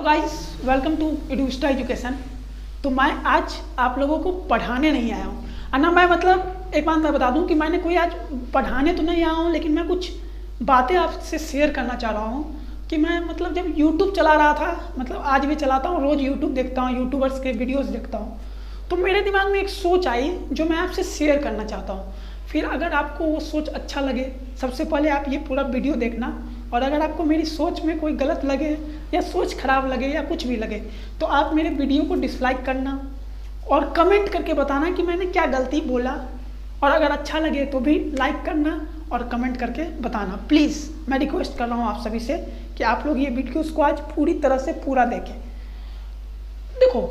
Guys, welcome to Edusta education. तो मैं आज आप लोगों को पढ़ाने नहीं आया हूँ और ना मैं एक बात मैं बता दूँ कि मैंने कोई आज पढ़ाने तो नहीं आया हूँ, लेकिन मैं कुछ बातें आपसे शेयर करना चाह रहा हूँ कि मैं जब यूट्यूब चला रहा था, आज भी चलाता हूँ, रोज़ यूट्यूब देखता हूँ, यूट्यूबर्स के वीडियोज़ देखता हूँ, तो मेरे दिमाग में एक सोच आई जो मैं आपसे शेयर करना चाहता हूँ। फिर अगर आपको वो सोच अच्छा लगे, सबसे पहले आप ये पूरा वीडियो देखना, और अगर आपको मेरी सोच में कोई गलत लगे या सोच खराब लगे या कुछ भी लगे तो आप मेरे वीडियो को डिसलाइक करना और कमेंट करके बताना कि मैंने क्या गलती बोला, और अगर अच्छा लगे तो भी लाइक करना और कमेंट करके बताना। प्लीज़ मैं रिक्वेस्ट कर रहा हूँ आप सभी से कि आप लोग ये वीडियोस को आज पूरी तरह से पूरा देखें। देखो,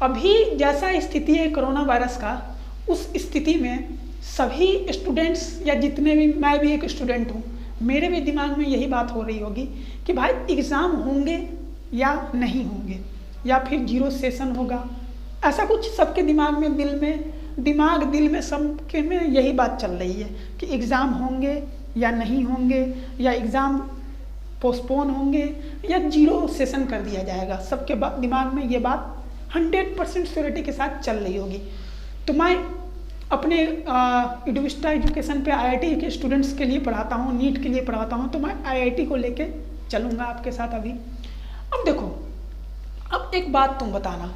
अभी जैसा स्थिति है कोरोना वायरस का, उस स्थिति में सभी स्टूडेंट्स या जितने भी, मैं भी एक स्टूडेंट हूँ, मेरे भी दिमाग में यही बात हो रही होगी कि भाई एग्ज़ाम होंगे या नहीं होंगे, या फिर जीरो सेशन होगा। ऐसा कुछ सबके दिमाग में, दिल में सबके में यही बात चल रही है कि एग्ज़ाम होंगे या नहीं होंगे, या एग्ज़ाम पोस्टपोन होंगे या जीरो सेशन कर दिया जाएगा। सबके दिमाग में ये बात 100% श्योरिटी के साथ चल रही होगी। तो मैं अपने एडुस्टा एजुकेशन पे आईआईटी के स्टूडेंट्स के लिए पढ़ाता हूँ, नीट के लिए पढ़ाता हूँ, तो मैं आईआईटी को लेके चलूँगा आपके साथ अभी। अब देखो, अब एक बात तुम बताना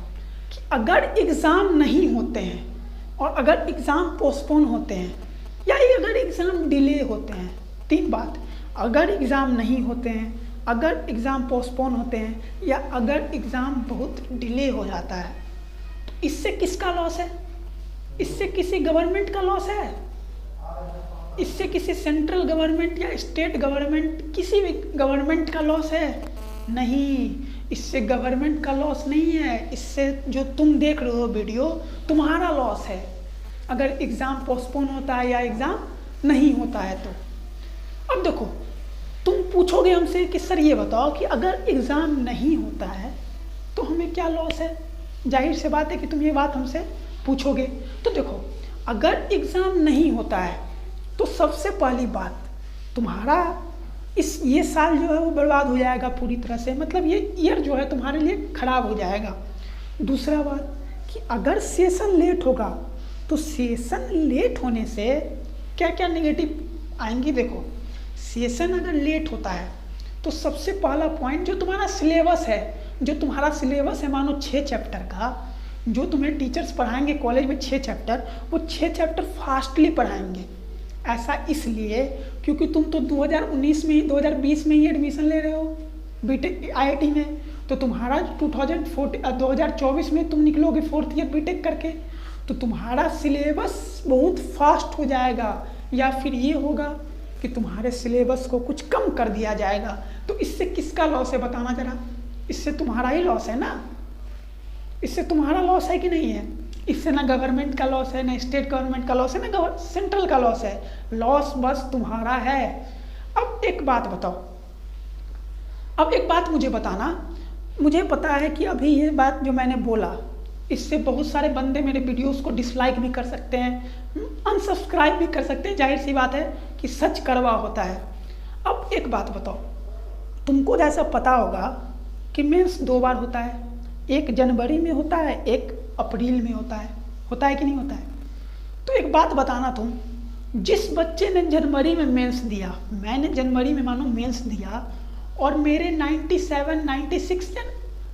कि अगर एग्ज़ाम नहीं होते हैं और अगर एग्ज़ाम पोस्टपोन होते हैं या अगर एग्ज़ाम डिले होते हैं, तीन बात, अगर एग्ज़ाम नहीं होते हैं, अगर एग्ज़ाम पोस्टपोन होते हैं, या अगर एग्ज़ाम बहुत डिले हो जाता है, तो इससे किसका लॉस है? इससे किसी गवर्नमेंट का लॉस है? इससे किसी सेंट्रल गवर्नमेंट या स्टेट गवर्नमेंट, किसी भी गवर्नमेंट का लॉस है? नहीं, इससे गवर्नमेंट का लॉस नहीं है। इससे जो तुम देख रहे हो वीडियो, तुम्हारा लॉस है अगर एग्ज़ाम पोस्टपोन होता है या एग्ज़ाम नहीं होता है तो। अब देखो, तुम पूछोगे हमसे कि सर ये बताओ कि अगर एग्ज़ाम नहीं होता है तो हमें क्या लॉस है? जाहिर सी बात है कि तुम ये बात हमसे पूछोगे। तो देखो, अगर एग्ज़ाम नहीं होता है तो सबसे पहली बात, तुम्हारा ये साल जो है वो बर्बाद हो जाएगा पूरी तरह से, ये ईयर जो है तुम्हारे लिए ख़राब हो जाएगा। दूसरा बात कि अगर सेशन लेट होगा तो सेशन लेट होने से क्या क्या नेगेटिव आएंगी। देखो, सेशन अगर लेट होता है तो सबसे पहला पॉइंट, जो तुम्हारा सिलेबस है, मानो 6 चैप्टर का जो तुम्हें टीचर्स पढ़ाएंगे कॉलेज में, 6 चैप्टर, वो 6 चैप्टर फास्टली पढ़ाएंगे। ऐसा इसलिए क्योंकि तुम तो 2020 में ही एडमिशन ले रहे हो बीटेक आईआईटी में, तो तुम्हारा 2024 में तुम निकलोगे 4th ईयर बीटेक करके, तो तुम्हारा सिलेबस बहुत फास्ट हो जाएगा, या फिर ये होगा कि तुम्हारे सिलेबस को कुछ कम कर दिया जाएगा। तो इससे किसका लॉस है बताना जरा? इससे तुम्हारा ही लॉस है ना? इससे तुम्हारा लॉस है कि नहीं है? इससे ना गवर्नमेंट का लॉस है, ना स्टेट गवर्नमेंट का लॉस है, ना सेंट्रल का लॉस है। लॉस बस तुम्हारा है। अब एक बात बताओ, अब एक बात मुझे बताना, मुझे पता है कि अभी ये बात जो मैंने बोला, इससे बहुत सारे बंदे मेरे वीडियोस को डिसलाइक भी कर सकते हैं, अनसब्सक्राइब भी कर सकते हैं। जाहिर सी बात है कि सच कड़वा होता है। अब एक बात बताओ, तुमको जैसा पता होगा कि मेंस 2 बार होता है, एक जनवरी में होता है, एक अप्रैल में होता है कि नहीं होता है? तो एक बात बताना तुम, जिस बच्चे ने जनवरी में मेंस दिया, मैंने जनवरी में मानो मेंस दिया और मेरे 97, 96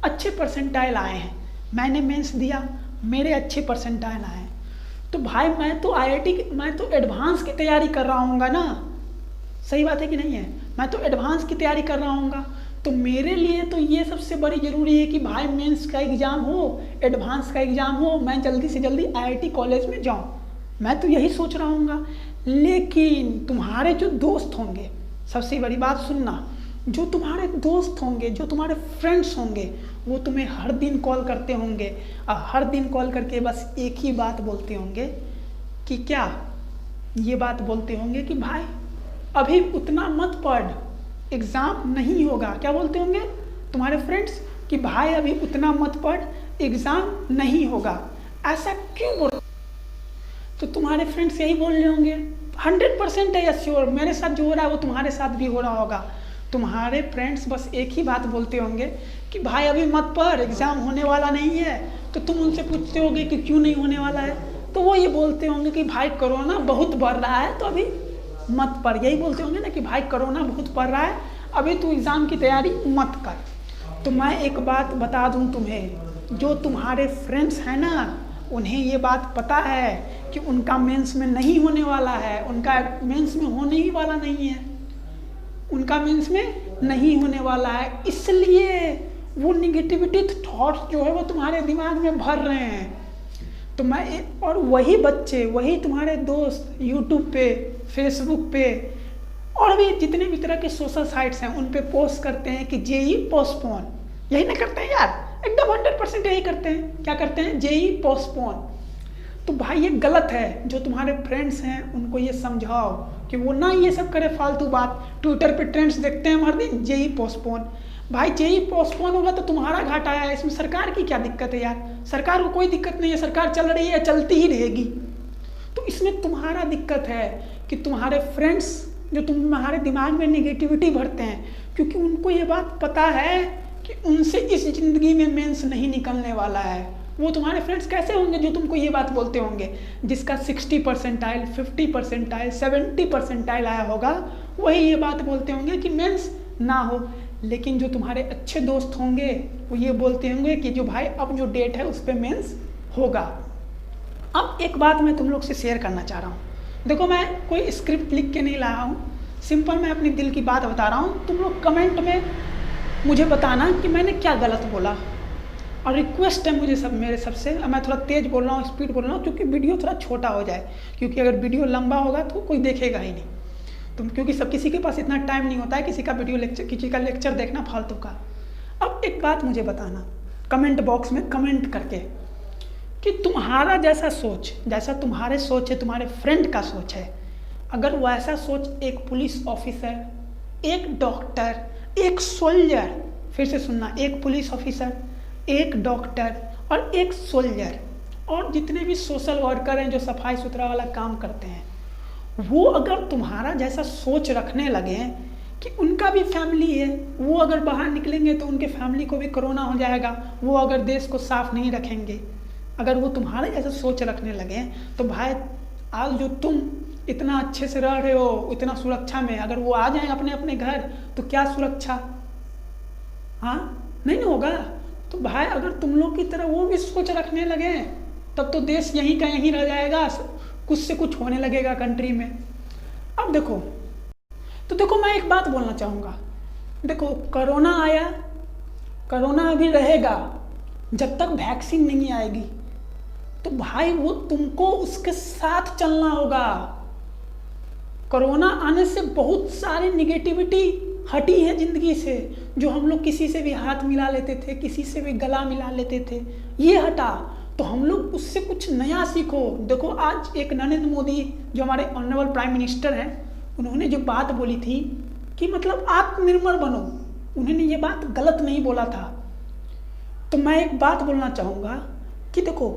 अच्छे परसेंटाइल आए हैं, मैंने मेंस दिया, मेरे अच्छे परसेंटाइल आए हैं, तो भाई मैं तो एडवांस की तैयारी कर रहा हूँगा ना। सही बात है कि नहीं है? मैं तो एडवांस की तैयारी कर रहा हूँगा, तो मेरे लिए तो ये सबसे बड़ी ज़रूरी है कि भाई मेंस का एग्ज़ाम हो, एडवांस का एग्ज़ाम हो, मैं जल्दी से जल्दी आईआईटी कॉलेज में जाऊँ। मैं तो यही सोच रहा हूँगा। लेकिन तुम्हारे जो दोस्त होंगे, सबसे बड़ी बात सुनना, जो तुम्हारे दोस्त होंगे, जो तुम्हारे फ्रेंड्स होंगे, वो तुम्हें हर दिन कॉल करते होंगे और हर दिन कॉल करके बस एक ही बात बोलते होंगे कि क्या, ये बात बोलते होंगे कि भाई अभी उतना मत पढ़, एग्ज़ाम नहीं होगा। क्या बोलते होंगे तुम्हारे फ्रेंड्स कि भाई अभी उतना मत पढ़, एग्ज़ाम नहीं होगा। ऐसा क्यों बोल? तो तुम्हारे फ्रेंड्स यही बोल रहे होंगे, 100% है या श्योर, मेरे साथ जो हो रहा है वो तुम्हारे साथ भी हो रहा होगा। तुम्हारे फ्रेंड्स बस एक ही बात बोलते होंगे कि भाई अभी मत पढ़, एग्ज़ाम होने वाला नहीं है। तो तुम उनसे पूछते होगे कि क्यों नहीं होने वाला है, तो वो ये बोलते होंगे कि भाई कोरोना बहुत बढ़ रहा है तो अभी मत पढ़। यही बोलते होंगे ना कि भाई कोरोना बहुत बढ़ रहा है, अभी तू एग्ज़ाम की तैयारी मत कर। तो मैं एक बात बता दूं तुम्हें, जो तुम्हारे फ्रेंड्स हैं ना, उन्हें ये बात पता है कि उनका मेंस में नहीं होने वाला है, उनका मेंस में होने ही वाला नहीं है, उनका मेंस में नहीं होने वाला है। इसलिए वो निगेटिविटी थॉट्स जो है वो तुम्हारे दिमाग में भर रहे हैं। तो और वही बच्चे, वही तुम्हारे दोस्त यूट्यूब पे, फेसबुक पे और भी जितने भी तरह के सोशल साइट्स हैं उन पे पोस्ट करते हैं कि जेई पोस्टपोन। यही ना करते हैं यार, एकदम 100% यही करते हैं। क्या करते हैं? JEE postpone. तो भाई ये गलत है। जो तुम्हारे फ्रेंड्स हैं उनको ये समझाओ कि वो ना ये सब करे फालतू बात। ट्विटर पे ट्रेंड्स देखते हैं हर दिन, जेई पोस्टपोन। भाई जेई पोस्टपोन होगा तो तुम्हारा घाटा है, इसमें सरकार की क्या दिक्कत है यार? सरकार को कोई दिक्कत नहीं है, सरकार चल रही है, चलती ही रहेगी। तो इसमें तुम्हारा दिक्कत है कि तुम्हारे फ्रेंड्स जो तुम्हारे दिमाग में निगेटिविटी भरते हैं, क्योंकि उनको ये बात पता है कि उनसे इस ज़िंदगी में मेंस नहीं निकलने वाला है। वो तुम्हारे फ्रेंड्स कैसे होंगे जो तुमको ये बात बोलते होंगे? जिसका 60 परसेंटाइल, 50 परसेंटाइल, 70 परसेंटाइल आया होगा, वही ये बात बोलते होंगे कि मेंस ना हो। लेकिन जो तुम्हारे अच्छे दोस्त होंगे वो ये बोलते होंगे कि जो भाई अब जो डेट है उस पर मेंस होगा। अब एक बात मैं तुम लोग से शेयर करना चाह रहा हूँ। देखो, मैं कोई स्क्रिप्ट लिख के नहीं लाया हूँ, सिंपल मैं अपनी दिल की बात बता रहा हूँ। तुम लोग कमेंट में मुझे बताना कि मैंने क्या गलत बोला। और रिक्वेस्ट है मुझे मेरे सबसे, मैं थोड़ा तेज़ बोल रहा हूँ, स्पीड बोल रहा हूँ, क्योंकि वीडियो थोड़ा छोटा हो जाए। क्योंकि अगर वीडियो लंबा होगा तो कोई देखेगा ही नहीं। क्योंकि किसी के पास इतना टाइम नहीं होता है किसी का लेक्चर देखना फालतू का। अब एक बात मुझे बताना कमेंट बॉक्स में कमेंट करके कि तुम्हारा जैसा सोच, जैसा तुम्हारे सोच है, तुम्हारे फ्रेंड का सोच है, अगर वैसा सोच एक पुलिस ऑफिसर, एक डॉक्टर, एक सोल्जर, फिर से सुनना, एक पुलिस ऑफिसर, एक डॉक्टर और एक सोल्जर और जितने भी सोशल वर्कर हैं जो सफाई सुथरा वाला काम करते हैं, वो अगर तुम्हारा जैसा सोच रखने लगे कि उनका भी फैमिली है, वो अगर बाहर निकलेंगे तो उनके फैमिली को भी कोरोना हो जाएगा, वो अगर देश को साफ नहीं रखेंगे, अगर वो तुम्हारे जैसा सोच रखने लगे तो भाई आज जो तुम इतना अच्छे से रह रहे हो, इतना सुरक्षा में, अगर वो आ जाएं अपने अपने घर तो क्या सुरक्षा? हाँ, नहीं होगा। तो भाई अगर तुम लोग की तरह वो भी सोच रखने लगे तब तो देश यहीं का यहीं रह जाएगा, कुछ से कुछ होने लगेगा कंट्री में। अब देखो मैं एक बात बोलना चाहूँगा। देखो, कोरोना आया, कोरोना अभी रहेगा जब तक वैक्सीन नहीं आएगी। तो भाई वो तुमको उसके साथ चलना होगा। कोरोना आने से बहुत सारी निगेटिविटी हटी है ज़िंदगी से। जो हम लोग किसी से भी हाथ मिला लेते थे, किसी से भी गला मिला लेते थे, ये हटा। तो हम लोग उससे कुछ नया सीखो। देखो, आज एक नरेंद्र मोदी जो हमारे ऑनरेबल प्राइम मिनिस्टर हैं, उन्होंने जो बात बोली थी कि मतलब आत्मनिर्भर बनो, उन्होंने ये बात गलत नहीं बोला था। तो मैं एक बात बोलना चाहूँगा कि देखो,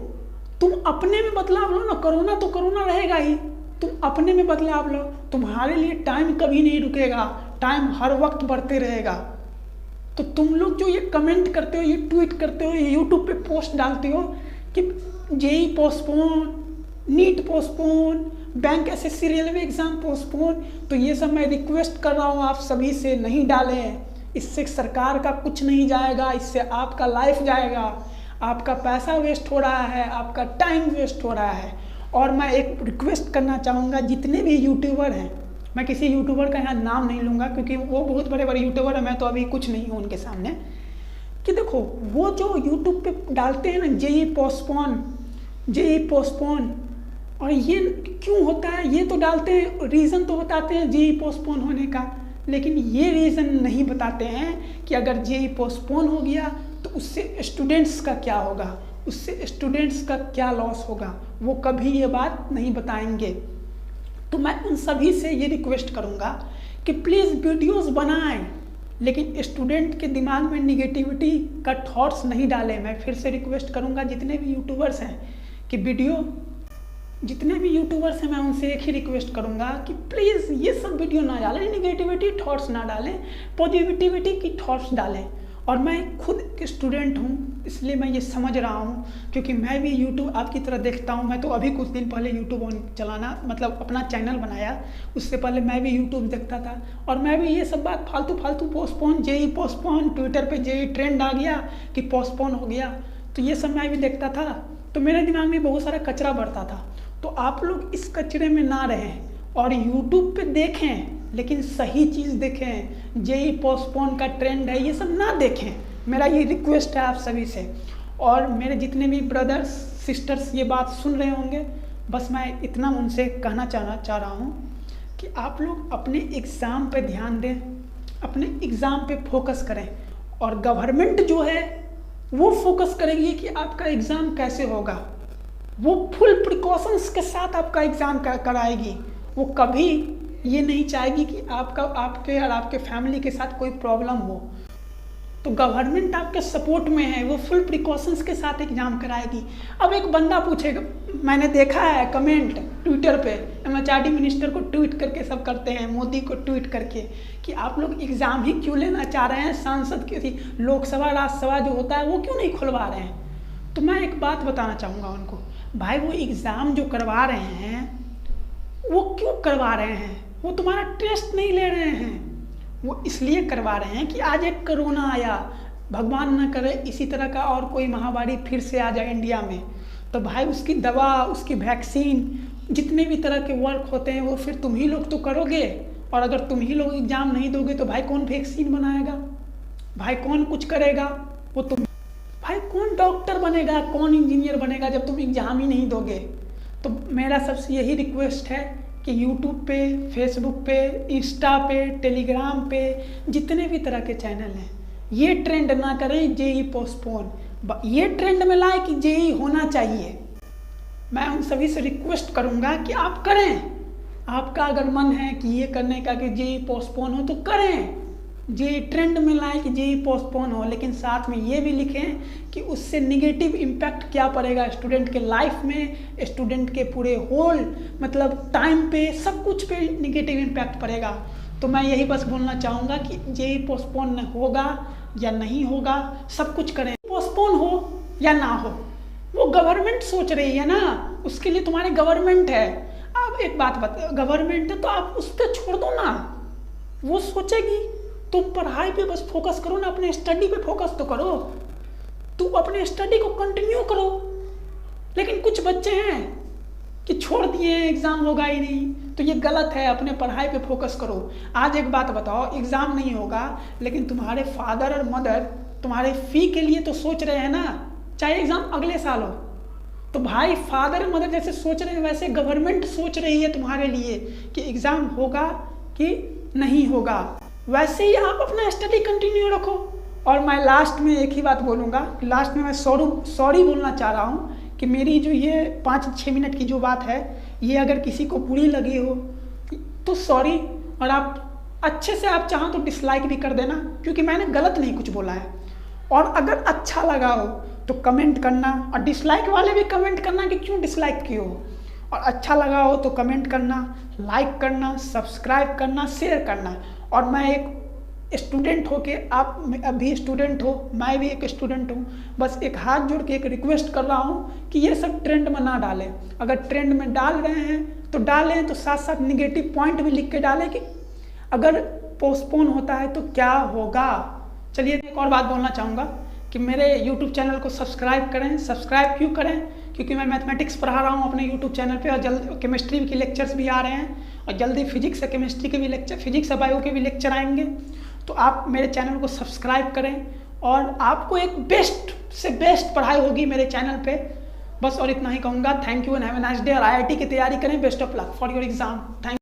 तुम अपने में बदलाव लो ना। कोरोना तो कोरोना रहेगा ही, तुम अपने में बदलाव लो। तुम्हारे लिए टाइम कभी नहीं रुकेगा, टाइम हर वक्त बढ़ते रहेगा। तो तुम लोग जो ये कमेंट करते हो, ये ट्वीट करते हो, ये यूट्यूब पे पोस्ट डालते हो कि JEE postpone, NEET postpone, bank SSC railway exam postpone, तो ये सब मैं रिक्वेस्ट कर रहा हूँ आप सभी से, नहीं डालें। इससे सरकार का कुछ नहीं जाएगा, इससे आपका लाइफ जाएगा, आपका पैसा वेस्ट हो रहा है, आपका टाइम वेस्ट हो रहा है। और मैं एक रिक्वेस्ट करना चाहूँगा, जितने भी यूट्यूबर हैं, मैं किसी यूट्यूबर का यहाँ नाम नहीं लूँगा क्योंकि वो बहुत बड़े बड़े यूट्यूबर हैं, मैं तो अभी कुछ नहीं हूँ उनके सामने, कि देखो वो जो यूट्यूब पे डालते हैं ना जेई पोस्टपोन, और ये क्यों होता है ये तो डालते हैं, रीज़न तो बताते हैं जेई पोस्टपोन होने का, लेकिन ये रीज़न नहीं बताते हैं कि अगर जेई पोस्टपोन हो गया तो उससे स्टूडेंट्स का क्या होगा, उससे स्टूडेंट्स का क्या लॉस होगा, वो कभी ये बात नहीं बताएंगे। तो मैं उन सभी से ये रिक्वेस्ट करूँगा कि प्लीज़ वीडियोस बनाएं, लेकिन स्टूडेंट के दिमाग में निगेटिविटी का थॉट्स नहीं डालें। मैं फिर से रिक्वेस्ट करूँगा जितने भी यूट्यूबर्स हैं कि वीडियो जितने भी यूट्यूबर्स हैं मैं उनसे एक ही रिक्वेस्ट करूंगा कि प्लीज़ ये सब वीडियो ना डालें, निगेटिविटी थॉट्स ना डालें, पॉजिटिविटी की थॉट्स डालें। और मैं खुद एक स्टूडेंट हूँ, इसलिए मैं ये समझ रहा हूँ, क्योंकि मैं भी यूट्यूब आपकी तरह देखता हूँ। मैं तो अभी कुछ दिन पहले यूट्यूब ऑन चलाना मतलब अपना चैनल बनाया, उससे पहले मैं भी यूट्यूब देखता था और मैं भी ये सब बात फालतू पोस्टपोन, जेई पोस्टपोन, ट्विटर पे जेई ट्रेंड आ गया कि पोस्टपोन हो गया, तो ये सब मैं भी देखता था। तो मेरे दिमाग में बहुत सारा कचरा बढ़ता था। तो आप लोग इस कचरे में ना रहें और यूट्यूब पे देखें, लेकिन सही चीज़ देखें। जेई पोस्टपोन का ट्रेंड है, ये सब ना देखें, मेरा ये रिक्वेस्ट है आप सभी से। और मेरे जितने भी ब्रदर्स सिस्टर्स ये बात सुन रहे होंगे, बस मैं इतना उनसे कहना चाह रहा हूँ कि आप लोग अपने एग्ज़ाम पे ध्यान दें, अपने एग्ज़ाम पे फोकस करें। और गवर्नमेंट जो है वो फोकस करेगी कि आपका एग्ज़ाम कैसे होगा, वो फुल प्रिकॉशंस के साथ आपका एग्ज़ाम कराएगी। वो कभी ये नहीं चाहेगी कि आपके और आपके फैमिली के साथ कोई प्रॉब्लम हो। तो गवर्नमेंट आपके सपोर्ट में है, वो फुल प्रिकॉशंस के साथ एग्ज़ाम कराएगी। अब एक बंदा पूछेगा, मैंने देखा है कमेंट ट्विटर पे, MHRD मिनिस्टर को ट्वीट करके सब करते हैं, मोदी को ट्वीट करके, कि आप लोग एग्ज़ाम ही क्यों लेना चाह रहे हैं, सांसद की लोकसभा राज्यसभा जो होता है वो क्यों नहीं खुलवा रहे हैं। तो मैं एक बात बताना चाहूँगा उनको, भाई वो एग्ज़ाम जो करवा रहे हैं वो क्यों करवा रहे हैं, वो तुम्हारा टेस्ट नहीं ले रहे हैं, वो इसलिए करवा रहे हैं कि आज एक कोरोना आया, भगवान न करे इसी तरह का और कोई महामारी फिर से आ जाए इंडिया में, तो भाई उसकी दवा, उसकी वैक्सीन, जितने भी तरह के वर्क होते हैं वो फिर तुम ही लोग तो करोगे। और अगर तुम ही लोग एग्ज़ाम नहीं दोगे तो भाई कौन वैक्सीन बनाएगा, भाई कौन कुछ करेगा, वो तुम, भाई कौन डॉक्टर बनेगा, कौन इंजीनियर बनेगा जब तुम एग्ज़ाम ही नहीं दोगे। तो मेरा सबसे यही रिक्वेस्ट है कि यूट्यूब पे, फेसबुक पे, इंस्टा पे, टेलीग्राम पे जितने भी तरह के चैनल हैं, ये ट्रेंड ना करें जेई पोस्टपोन, ये ट्रेंड में लाए कि जेई होना चाहिए। मैं उन सभी से रिक्वेस्ट करूँगा कि आप करें, आपका अगर मन है कि ये करने का कि जेई पोस्टपोन हो तो करें, जेई ट्रेंड में लाए कि जेई पोस्टपोन हो, लेकिन साथ में ये भी लिखें कि उससे निगेटिव इम्पैक्ट क्या पड़ेगा स्टूडेंट के लाइफ में, स्टूडेंट के पूरे होल मतलब टाइम पे, सब कुछ पे निगेटिव इम्पैक्ट पड़ेगा। तो मैं यही बस बोलना चाहूँगा कि जेई पोस्टपोन होगा या नहीं होगा, सब कुछ करें, पोस्टपोन हो या ना हो वो गवर्नमेंट सोच रही है ना, उसके लिए तुम्हारी गवर्नमेंट है। अब एक बात बता, गवर्नमेंट है तो आप उस पर छोड़ दो ना, वो सोचेगी। तुम पढ़ाई पे बस फोकस करो ना, अपने स्टडी पे फोकस तो करो, तुम अपने स्टडी को कंटिन्यू करो। लेकिन कुछ बच्चे हैं कि छोड़ दिए एग्ज़ाम होगा ही नहीं, तो ये गलत है, अपने पढ़ाई पे फोकस करो। आज एक बात बताओ, एग्ज़ाम नहीं होगा लेकिन तुम्हारे फादर और मदर तुम्हारे फ़ी के लिए तो सोच रहे हैं ना, चाहे एग्ज़ाम अगले साल हो। तो भाई फादर और मदर जैसे सोच रहे हैं वैसे गवर्नमेंट सोच रही है तुम्हारे लिए कि एग्ज़ाम होगा कि नहीं होगा। वैसे ही आप अपना स्टडी कंटिन्यू रखो। और मैं लास्ट में एक ही बात बोलूँगा, लास्ट में मैं सॉरी बोलना चाह रहा हूँ कि मेरी जो ये 5-6 मिनट की जो बात है, ये अगर किसी को बुरी लगी हो तो सॉरी, और आप अच्छे से आप चाहो तो डिसलाइक भी कर देना, क्योंकि मैंने गलत नहीं कुछ बोला है। और अगर अच्छा लगा हो तो कमेंट करना, और डिसलाइक वाले भी कमेंट करना कि क्यों डिसलाइक किए हो, और अच्छा लगा हो तो कमेंट करना, लाइक करना, सब्सक्राइब करना, शेयर करना। और मैं एक स्टूडेंट हो के, आप अभी स्टूडेंट हो, मैं भी एक स्टूडेंट हूँ, बस एक हाथ जोड़ के एक रिक्वेस्ट कर रहा हूँ कि ये सब ट्रेंड में ना डालें। अगर ट्रेंड में डाल रहे हैं तो डालें, तो साथ साथ निगेटिव पॉइंट भी लिख के डालें कि अगर पोस्टपोन होता है तो क्या होगा। चलिए एक और बात बोलना चाहूँगा कि मेरे YouTube चैनल को सब्सक्राइब करें। सब्सक्राइब क्यों करें? क्योंकि मैं मैथमेटिक्स पढ़ा रहा हूँ अपने YouTube चैनल पे, और जल्द केमिस्ट्री के लेक्चर्स भी आ रहे हैं, और जल्दी फिजिक्स और केमिस्ट्री के भी लेक्चर, फिजिक्स और बायो के भी लेक्चर आएंगे। तो आप मेरे चैनल को सब्सक्राइब करें, और आपको एक बेस्ट से बेस्ट पढ़ाई होगी मेरे चैनल पे। बस और इतना ही कहूँगा। Thank you and have a nice day. और IIT की तैयारी करें। Best of luck for your exam. Thank